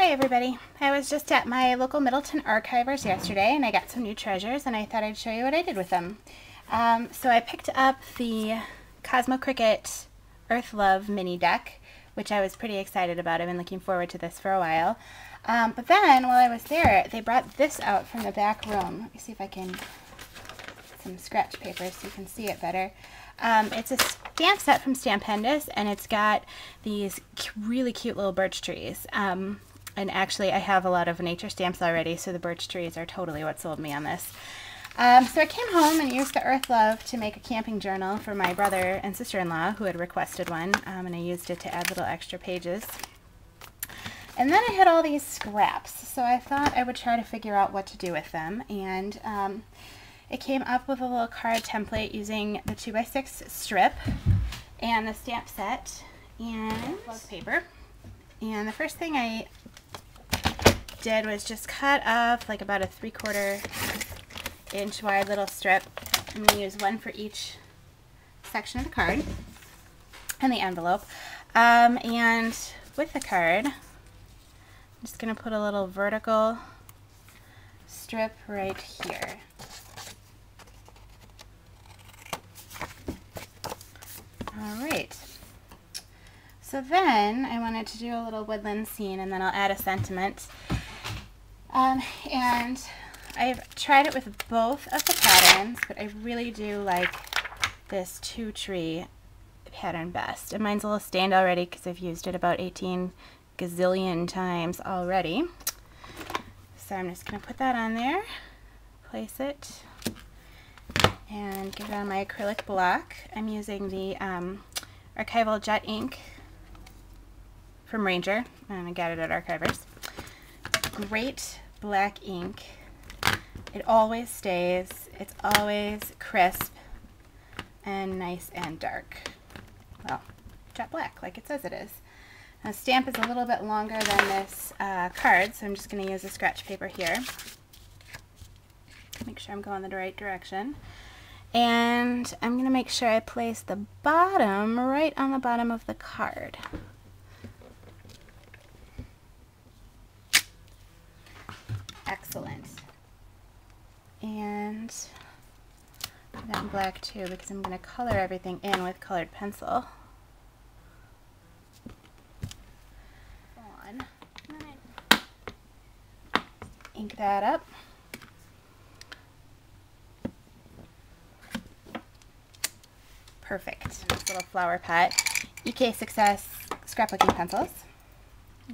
Hi everybody. I was just at my local Middleton Archivers yesterday and I got some new treasures and I thought I'd show you what I did with them. So I picked up the Cosmo Cricket Earth Love mini deck, which I was pretty excited about. I've been looking forward to this for a while. But then while I was there, they brought this out from the back room. Let me see if I can get some scratch paper so you can see it better. It's a stamp set from Stampendous, and it's got these really cute little birch trees. And actually I have a lot of nature stamps already, so the birch trees are totally what sold me on this. So I came home and used the Earth Love to make a camping journal for my brother and sister-in-law who had requested one, and I used it to add little extra pages. And then I had all these scraps, so I thought I would try to figure out what to do with them. And it came up with a little card template using the 2x6 strip and the stamp set and paper. And the first thing I did was just cut off like about a 3/4 inch wide little strip. I'm going to use one for each section of the card and the envelope. And with the card, I'm just going to put a little vertical strip right here. Alright, so then I wanted to do a little woodland scene and then I'll add a sentiment. And I've tried it with both of the patterns, but I really do like this 2-tree pattern best. And mine's a little stained already because I've used it about 18 gazillion times already. So I'm just going to put that on there, place it, and get it on my acrylic block. I'm using the Archival Jet ink from Ranger, and I got it at Archivers. Great black ink. It always stays. It's always crisp and nice and dark. Well, jet black, like it says it is. Now, the stamp is a little bit longer than this card, so I'm just going to use a scratch paper here. Make sure I'm going the right direction. And I'm going to make sure I place the bottom right on the bottom of the card. Excellent. And that in black too, because I'm going to color everything in with colored pencil. Ink that up. Perfect. This little flower pot. EK Success scrapbooking pencils.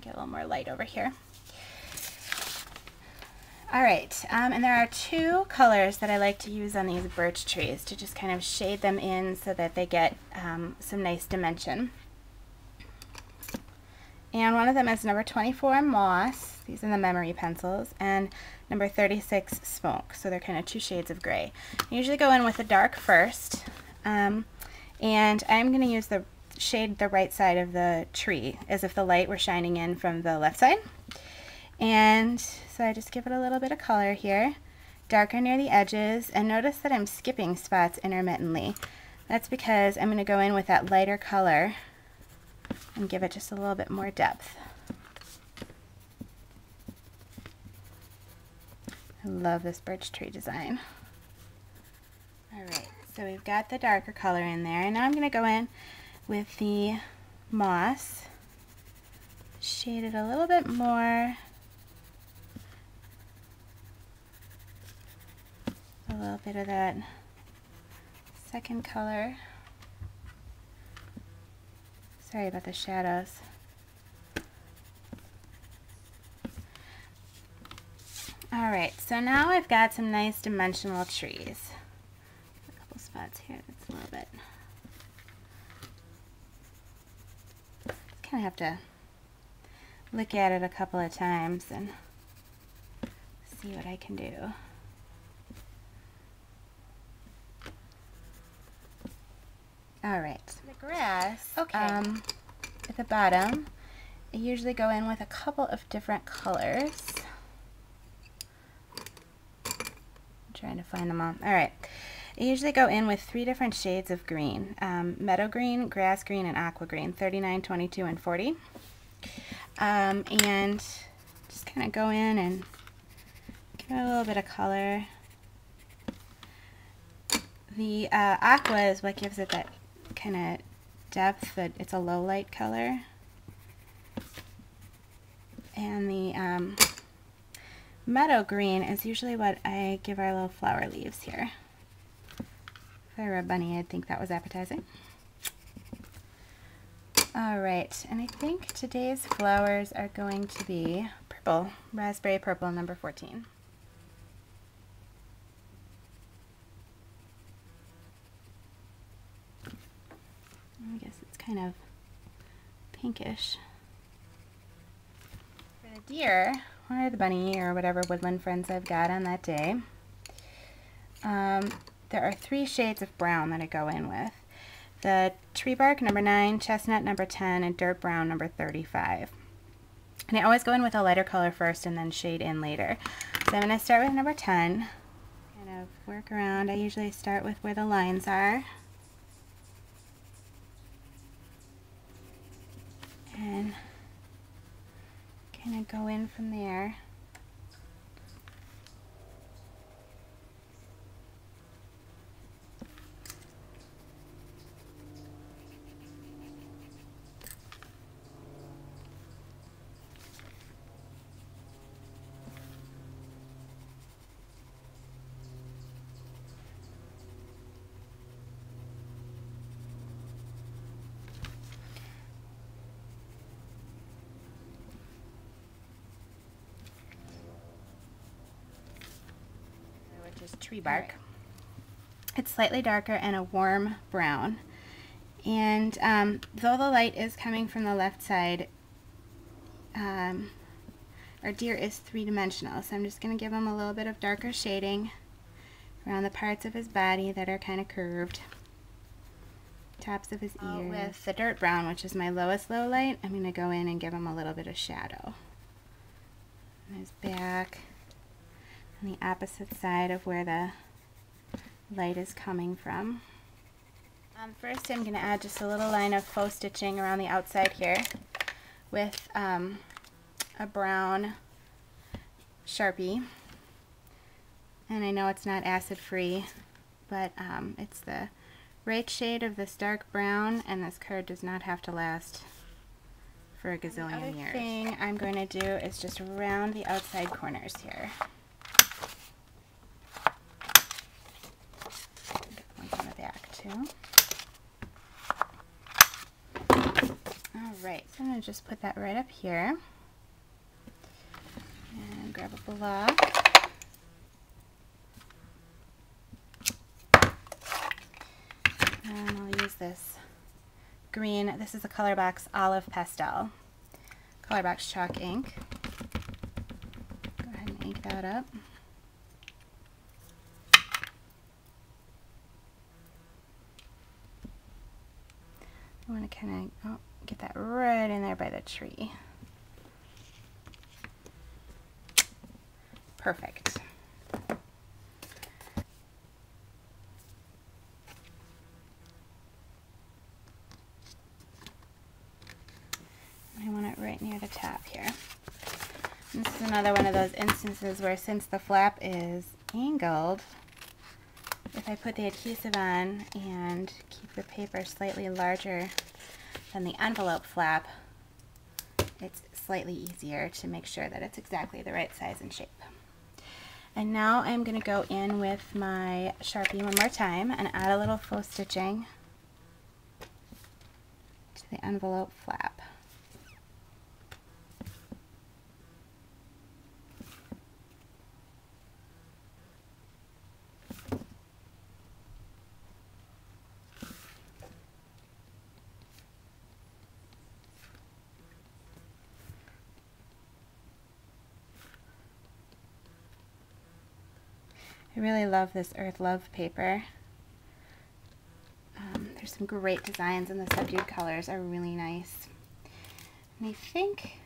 Get a little more light over here. Alright, and there are 2 colors that I like to use on these birch trees to just kind of shade them in so that they get some nice dimension. And one of them is number 24 Moss, these are the memory pencils, and number 36 Smoke, so they're kind of 2 shades of gray. I usually go in with the dark first, and I'm going to use the shade the right side of the tree as if the light were shining in from the left side. And so I just give it a little bit of color here, darker near the edges, and notice that I'm skipping spots intermittently. That's because I'm going to go in with that lighter color and give it just a little bit more depth. I love this birch tree design. Alright, so we've got the darker color in there, and now I'm going to go in with the moss, shade it a little bit more, a little bit of that second color. Sorry about the shadows. Alright, so now I've got some nice dimensional trees. A couple spots here that's a little bit. Just kind of have to look at it a couple of times and see what I can do. Alright, the grass, at the bottom, I usually go in with a couple of different colors. I'm trying to find them all. Alright, I usually go in with 3 different shades of green. Meadow green, grass green, and aqua green, 39, 22, and 40. And just kind of go in and give it a little bit of color. The aqua is what gives it that kind of depth, but it's a low light color. And the meadow green is usually what I give our little flower leaves here. If I were a bunny, I'd think that was appetizing. Alright, and I think today's flowers are going to be purple, raspberry purple, number 14. I guess it's kind of pinkish. For the deer, or the bunny, or whatever woodland friends I've got on that day, there are 3 shades of brown that I go in with. The tree bark, number 9, chestnut, number 10, and dirt brown, number 35. And I always go in with a lighter color first and then shade in later. So I'm going to start with number 10. Kind of work around. I usually start with where the lines are. And kind of go in from there. Which is tree bark. Right. It's slightly darker and a warm brown. And though the light is coming from the left side, our deer is 3-dimensional, so I'm just going to give him a little bit of darker shading around the parts of his body that are kind of curved, tops of his ears. With the dirt brown, which is my lowest low light, I'm going to go in and give him a little bit of shadow on his back, on the opposite side of where the light is coming from. First I'm going to add just a little line of faux stitching around the outside here with a brown Sharpie. And I know it's not acid free, but it's the right shade of this dark brown, and this card does not have to last for a gazillion years. The other thing I'm going to do is just round the outside corners here. Get one on the back too. Alright, so I'm going to just put that right up here. And grab a block. And I'll use this green, this is a Colorbox Olive Pastel. Colorbox chalk ink. Go ahead and ink that up. I want to kind of get that right in there by the tree. Perfect. I want it right near the top here. And this is another one of those instances where, since the flap is angled, if I put the adhesive on and keep the paper slightly larger than the envelope flap, it's slightly easier to make sure that it's exactly the right size and shape. And now I'm going to go in with my Sharpie one more time and add a little faux stitching to the envelope flap. I really love this Earth Love paper. There's some great designs, and the subdued colors are really nice. And I think